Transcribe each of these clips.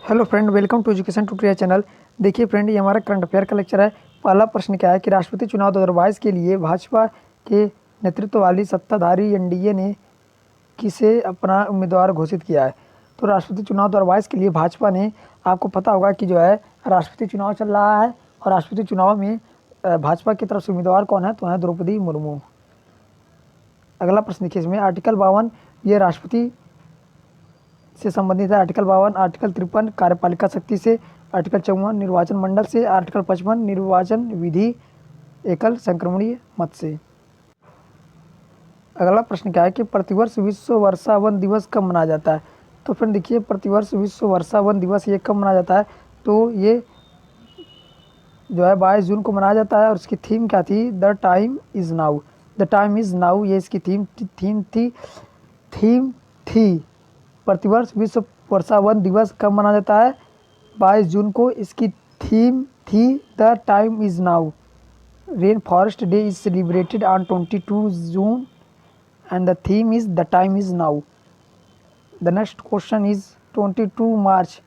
Hello friend, welcome to education tutorial channel. देखिए friend, ये हमारा करंट अफेयर का लेक्चर है। पहला प्रश्न क्या है कि राष्ट्रपति चुनाव 2022 के लिए भाजपा के नेतृत्व वाली सत्ताधारी एनडीए ने किसे अपना उम्मीदवार घोषित किया है। तो राष्ट्रपति चुनाव 2022 के लिए भाजपा ने, आपको पता होगा कि जो है राष्ट्रपति चुनाव चल रहा है और राष्ट्रपति चुनाव में भाजपा की तरफ से उम्मीदवार कौन है, तो है द्रौपदी मुर्मू। अगला प्रश्न देखिए, इसमें आर्टिकल 52 ये राष्ट्रपति से संबंधित है। आर्टिकल 52, आर्टिकल 53 कार्यपालिका शक्ति से, आर्टिकल 54 निर्वाचन मंडल से, आर्टिकल 55 निर्वाचन विधि एकल संक्रमणीय मत से। अगला प्रश्न क्या है कि प्रतिवर्ष विश्व वर्षा वन दिवस कब मनाया जाता है। तो फ्रेंड देखिए, प्रतिवर्ष विश्व वर्षा वन दिवस ये कब मनाया जाता है, तो ये जो है 22 जून को मनाया जाता है। और इसकी थीम क्या थी, the time is now. The time is now ये इसकी थीम थी। प्रतिवर्ष विश्व वर्षा वन दिवस कब मनाया जाता है, 22 जून को। इसकी थीम थी the time is now. Rain forest day is celebrated on 22 June and the theme is the time is now. The next question is 22 मार्च।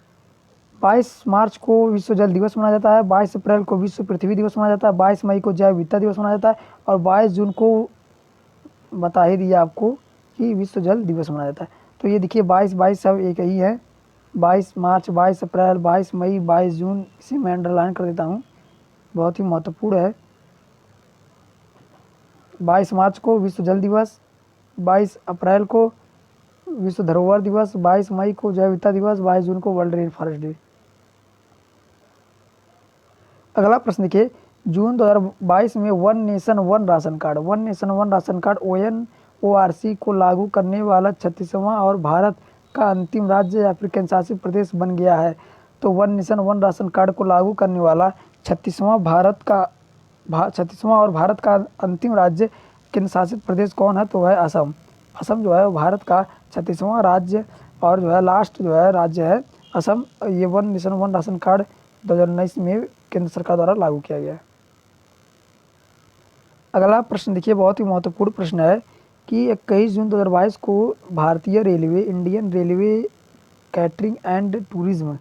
22 मार्च को विश्व जल दिवस मनाया जाता है। 22 अप्रैल को विश्व पृथ्वी दिवस मनाया जाता है। 22 मई को जैव विविधता दिवस मनाया जाता है। और 22 जून को बता ही दिया आपको कि विश्व जल दिवस मनाया जाता है। तो ये देखिए 22 सब एक ही है। 22 मार्च, 22 अप्रैल, 22 मई, 22 जून, इसे मैं अंडरलाइन कर देता हूँ, बहुत ही महत्वपूर्ण है। 22 मार्च को विश्व जल दिवस, 22 अप्रैल को विश्व धरोहर दिवस, 22 मई को जैव विविधता दिवस, 22 जून को वर्ल्ड रेन फॉरेस्ट डे। अगला प्रश्न देखिए, जून 2022 में one nation one ration card ORC को लागू करने वाला 36वां और भारत का अंतिम राज्य या फिर केंद्र शासित प्रदेश बन गया है। तो one nation one ration card को लागू करने वाला 36वां और भारत का अंतिम राज्य केंद्र शासित प्रदेश कौन है, तो है असम। असम जो है भारत का 36वां राज्य और जो है लास्ट जो है राज्य है असम। ये one nation one ration card 2019 में केंद्र सरकार द्वारा लागू किया गया है। अगला प्रश्न देखिए, बहुत ही महत्वपूर्ण प्रश्न है कि 21 जून 2022 को भारतीय railway, Indian railway catering and tourism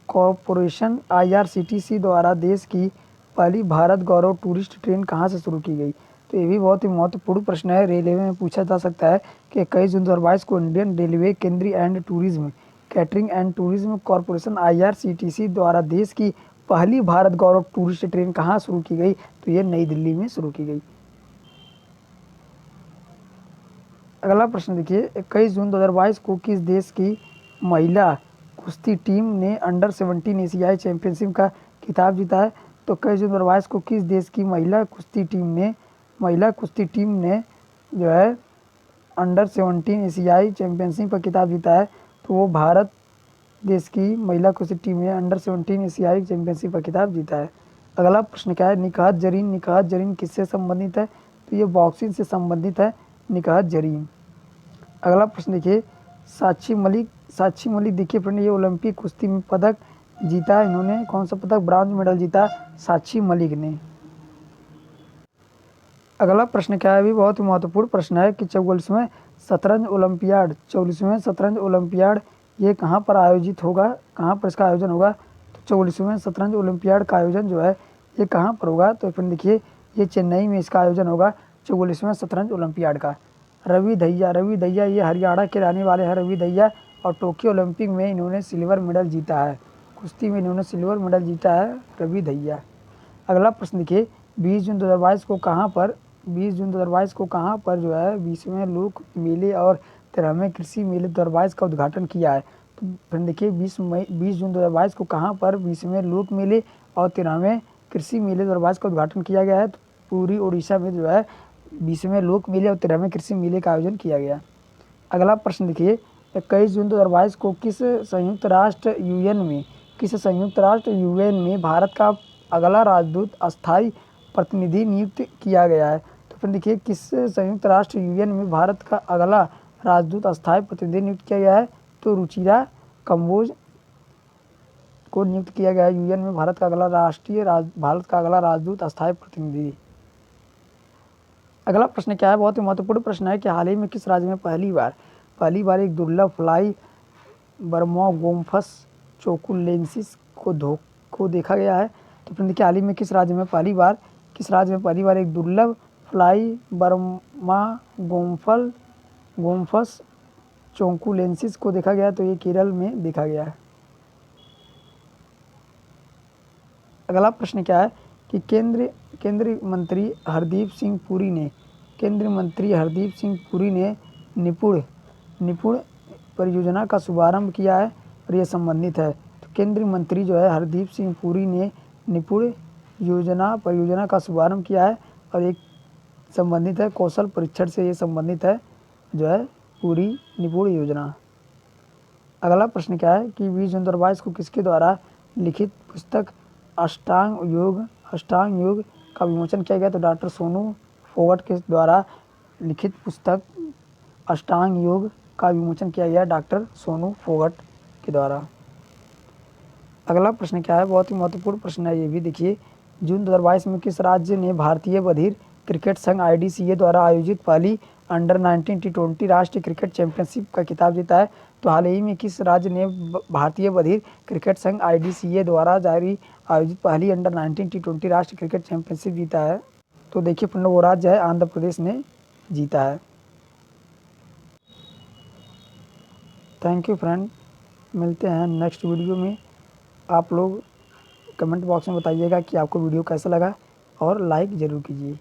corporation IRCTC द्वारा देश की पहली भारत गौरव टूरिस्ट ट्रेन कहाँ से शुरू की गई। तो ये भी बहुत ही महत्वपूर्ण प्रश्न है, रेलवे में पूछा जा सकता है कि 21 जून 2022 को इंडियन रेलवे केंद्रीय and tourism catering and tourism corporation IRCTC द्वारा देश की पहली भारत गौरव टूरिस्ट ट्रेन कहाँ शुरू की गई, तो ये नई दिल्ली में शुरू की गई। अगला प्रश्न देखिए, 21 जून 2022 को किस देश की महिला कुश्ती टीम ने अंडर 17 एशियाई चैंपियनशिप का खिताब जीता है। तो 21 जून 2022 को किस देश की महिला कुश्ती टीम ने जो है अंडर 17 एशियाई चैंपियनशिप का खिताब जीता है। तो वो भारत देश की महिला कुश्ती टीम ने अंडर 17 एशियाई चैंपियनशिप का खिताब जीता है। अगला प्रश्न क्या है, निकाहत जरीन किससे संबंधित है, तो ये बॉक्सिंग से संबंधित है निकाहत जरीन। अगला प्रश्न देखिए, साक्षी मलिक देखिए फ्रेंड, ये ओलंपिक कुश्ती में पदक जीता। इन्होंने कौन सा पदक, ब्रॉन्ज मेडल जीता साक्षी मलिक ने। अगला प्रश्न क्या है, भी बहुत ही महत्वपूर्ण प्रश्न है कि 44वें शतरंज ओलंपियाड ये कहाँ पर आयोजित होगा, कहाँ पर इसका आयोजन होगा। तो 44वें शतरंज ओलंपियाड का आयोजन जो है ये कहाँ पर होगा, तो फ्रेंड देखिए ये चेन्नई में इसका आयोजन होगा 44वें शतरंज ओलंपियाड का। रवि दहिया ये हरियाणा के रहने वाले हैं रवि दहिया, और टोक्यो ओलंपिक में इन्होंने सिल्वर मेडल जीता है, कुश्ती में इन्होंने सिल्वर मेडल जीता है रवि दहिया। अगला प्रश्न देखिए, 20 जून 2022 को कहाँ पर जो है 20वें लोक मेले और 13वें कृषि मेले 2022 का उद्घाटन किया है। तो फ्रेंड देखिए 20 जून 2022 को कहाँ पर 20वें लोक मेले और 13वें कृषि मेले 2022 का उद्घाटन किया गया है। तो पूरी उड़ीसा में जो है 20वें लोक मेले और 13वें कृषि मेले का आयोजन किया गया। अगला प्रश्न देखिए, 21 जून 2022 को किस संयुक्त राष्ट्र यूएन में भारत का अगला राजदूत अस्थायी प्रतिनिधि नियुक्त किया गया है। तो फिर देखिए किस संयुक्त राष्ट्र यूएन में भारत का अगला राजदूत अस्थायी प्रतिनिधि नियुक्त किया गया है, तो रुचिरा कंबोज को नियुक्त किया गया है यूएन में भारत का अगला राजदूत अस्थायी प्रतिनिधि। अगला प्रश्न क्या है, बहुत ही महत्वपूर्ण प्रश्न है कि हाल ही में किस राज्य में पहली बार एक दुर्लभ फ्लाई बर्मोगोम्फस चोकुलेंसिस को देखा गया है। तो फ्रेंड देखिए हाल ही में किस राज्य में पहली बार एक दुर्लभ फ्लाई बर्मा गोम्फस चोकुलेंसिस को देखा गया, तो ये केरल में देखा गया है। अगला प्रश्न क्या है कि केंद्रीय मंत्री हरदीप सिंह पुरी ने निपुण परियोजना का शुभारंभ किया है और ये संबंधित है। तो केंद्रीय मंत्री जो है हरदीप सिंह पुरी ने निपुण परियोजना का शुभारंभ किया है और एक संबंधित है कौशल परीक्षण से, ये संबंधित है जो है पूरी निपुण योजना। अगला प्रश्न क्या है कि 20 जून 2022 को किसके द्वारा लिखित पुस्तक अष्टांग योग का विमोचन किया गया? तो डॉक्टर सोनू फोगट के द्वारा लिखित पुस्तक अष्टांग योग का विमोचन किया गया डॉक्टर सोनू फोगट के द्वारा। अगला प्रश्न क्या है, बहुत ही महत्वपूर्ण प्रश्न है ये भी। देखिए जून 2022 में किस राज्य ने भारतीय बधिर क्रिकेट संघ IDCA द्वारा आयोजित पहली अंडर 19 T20 राष्ट्रीय क्रिकेट चैंपियनशिप का खिताब जीता है? तो हाल ही में किस राज्य ने भारतीय बधिर क्रिकेट संघ IDCA द्वारा जारी आयोजित पहली अंडर 19 T20 राष्ट्रीय क्रिकेट चैंपियनशिप जीता है? तो देखिए फ्रेंड वो राज्य है आंध्र प्रदेश ने जीता है। थैंक यू फ्रेंड, मिलते हैं नेक्स्ट वीडियो में। आप लोग कमेंट बॉक्स में बताइएगा कि आपको वीडियो कैसा लगा और लाइक ज़रूर कीजिए।